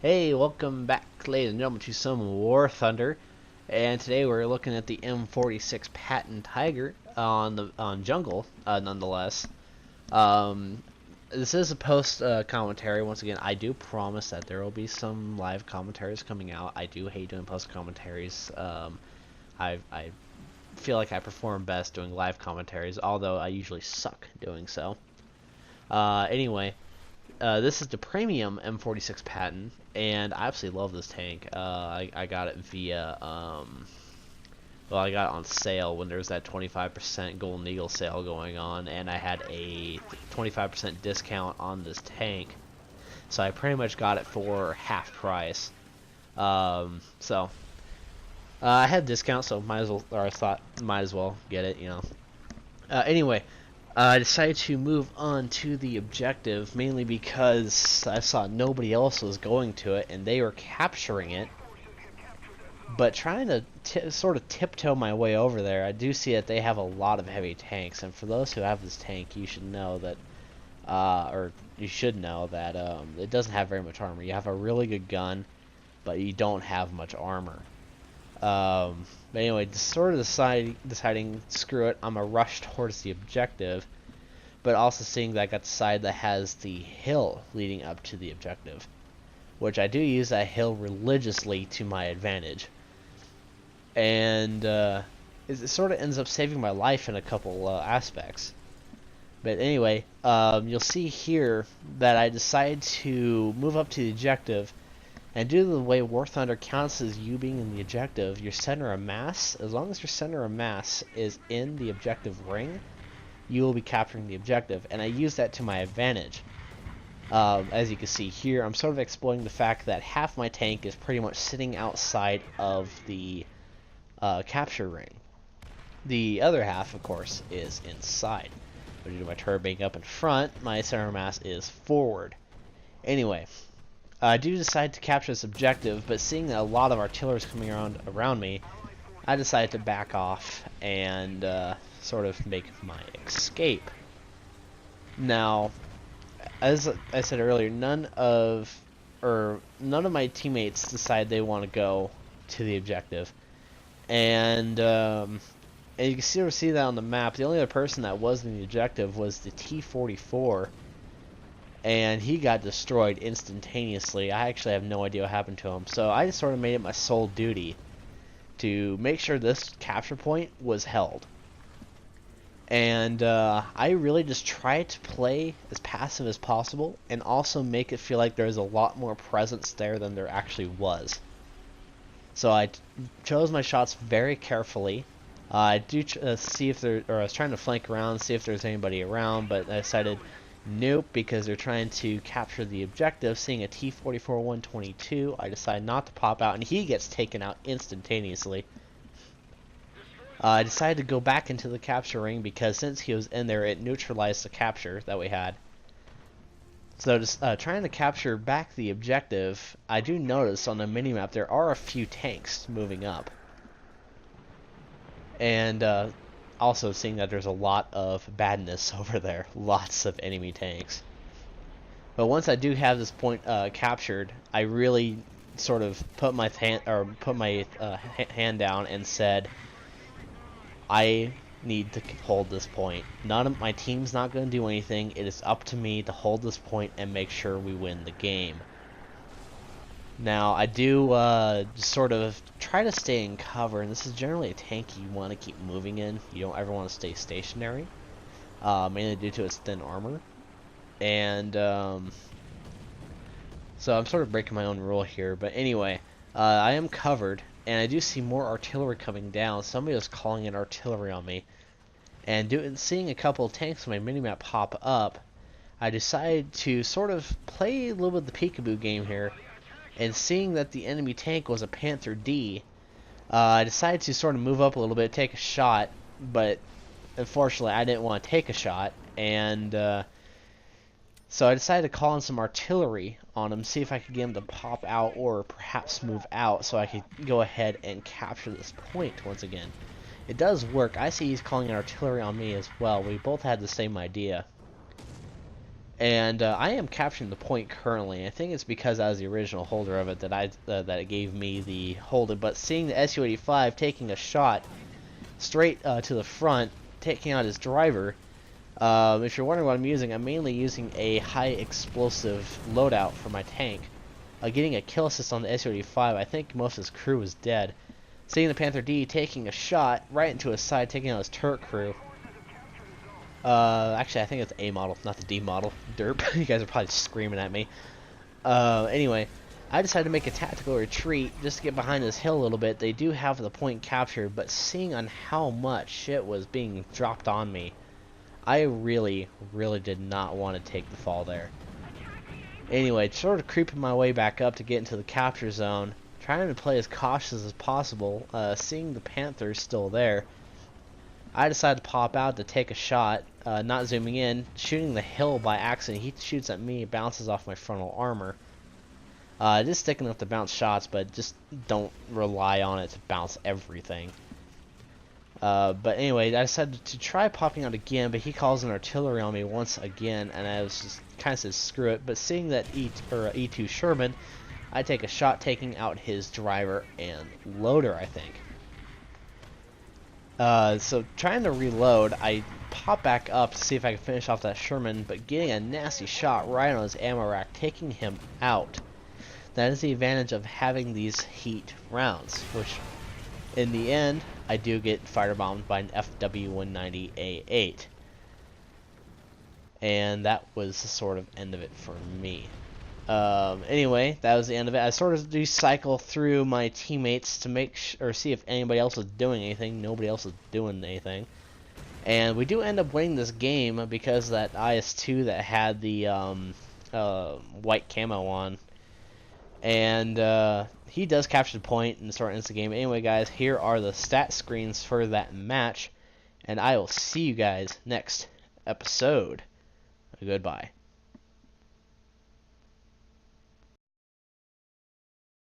Hey, welcome back, ladies and gentlemen, to some War Thunder, and today we're looking at the M46 Patent Tiger on Jungle, nonetheless. Um, this is a post commentary. Once again, I do promise that there will be some live commentaries coming out. I do hate doing post commentaries. I feel like I perform best doing live commentaries, although I usually suck doing so. Anyway. This is the premium M46 patent, and I absolutely love this tank. I got it via, well, I got it on sale when there was that 25% Golden Eagle sale going on, and I had a 25% discount on this tank, so I pretty much got it for half price. I had a discount, so might as well, or I thought might as well get it, you know. Anyway. I decided to move on to the objective mainly because I saw nobody else was going to it and they were capturing it. But trying to sort of tiptoe my way over there, I do see that they have a lot of heavy tanks. And for those who have this tank, you should know that, it doesn't have very much armor. You have a really good gun, but you don't have much armor. But anyway, sort of deciding, screw it, I'm gonna rush towards the objective, but also seeing that I got the side that has the hill leading up to the objective, which I do use that hill religiously to my advantage, and it sort of ends up saving my life in a couple aspects. But anyway, you'll see here that I decided to move up to the objective. And due to the way War Thunder counts as you being in the objective, your center of mass, as long as your center of mass is in the objective ring, you will be capturing the objective. And I use that to my advantage. As you can see here, I'm sort of exploiting the fact that half my tank is pretty much sitting outside of the capture ring. The other half, of course, is inside. But due to my turret being up in front, my center of mass is forward. Anyway. I do decide to capture this objective, but seeing that a lot of artillery is coming around me, I decided to back off and sort of make my escape. Now, as I said earlier, none of my teammates decide they want to go to the objective, and you can sort of see that on the map. The only other person that was in the objective was the T-44. And he got destroyed instantaneously. I actually have no idea what happened to him. So I just sort of made it my sole duty to make sure this capture point was held. And I really just tried to play as passive as possible and also make it feel like there's a lot more presence there than there actually was. So I chose my shots very carefully. I do see if I was trying to flank around, see if there's anybody around, but I decided nope, because they're trying to capture the objective. Seeing a T-44-122, I decide not to pop out, and he gets taken out instantaneously. I decided to go back into the capture ring because since he was in there, it neutralized the capture that we had. So just trying to capture back the objective, I do notice on the minimap there are a few tanks moving up. And also seeing that there's a lot of badness over there, lots of enemy tanks. But once I do have this point captured, I really sort of put my hand down and said, I need to hold this point. None of my team's not going to do anything. It is up to me to hold this point and make sure we win the game. Now, I do sort of try to stay in cover, and this is generally a tank you want to keep moving in. You don't ever want to stay stationary, mainly due to its thin armor. And so I'm sort of breaking my own rule here, but anyway, I am covered, and I do see more artillery coming down. Somebody was calling in artillery on me, and seeing a couple of tanks on my minimap pop up, I decided to sort of play a little bit of the peekaboo game here. And seeing that the enemy tank was a Panther D, I decided to sort of move up a little bit, take a shot, but unfortunately I didn't want to take a shot, and so I decided to call in some artillery on him, see if I could get him to pop out or perhaps move out so I could go ahead and capture this point once again. It does work. I see he's calling in artillery on me as well. We both had the same idea. And I am capturing the point currently. I think it's because I was the original holder of it that it gave me the hold. But seeing the Su-85 taking a shot straight to the front, taking out his driver. If you're wondering what I'm using, I'm mainly using a high explosive loadout for my tank. Getting a kill assist on the Su-85, I think most of his crew was dead. Seeing the Panther D taking a shot right into his side, taking out his turret crew. Actually, I think it's A model, not the D model. Derp. You guys are probably screaming at me. Anyway, I decided to make a tactical retreat just to get behind this hill a little bit. They do have the point captured, but seeing on how much shit was being dropped on me, I really, really did not want to take the fall there. Anyway, sort of creeping my way back up to get into the capture zone, trying to play as cautious as possible, seeing the Panthers still there. I decided to pop out to take a shot, not zooming in, shooting the hill by accident. He shoots at me, bounces off my frontal armor. It is thick enough to bounce shots, but just don't rely on it to bounce everything. But anyway, I decided to try popping out again, but he calls an artillery on me once again, and I was just kind of said screw it. But seeing that E2 Sherman, I take a shot taking out his driver and loader, I think. So trying to reload, I pop back up to see if I can finish off that Sherman, but getting a nasty shot right on his ammo rack, taking him out. That is the advantage of having these heat rounds, which in the end, I do get firebombed by an FW-190A8. And that was the sort of end of it for me. Anyway, that was the end of it. I sort of do cycle through my teammates to make or see if anybody else is doing anything. Nobody else is doing anything. And we do end up winning this game because that IS-2 that had the white camo on. And he does capture the point and sort of ends the game. Anyway, guys, here are the stat screens for that match. And I will see you guys next episode. Goodbye.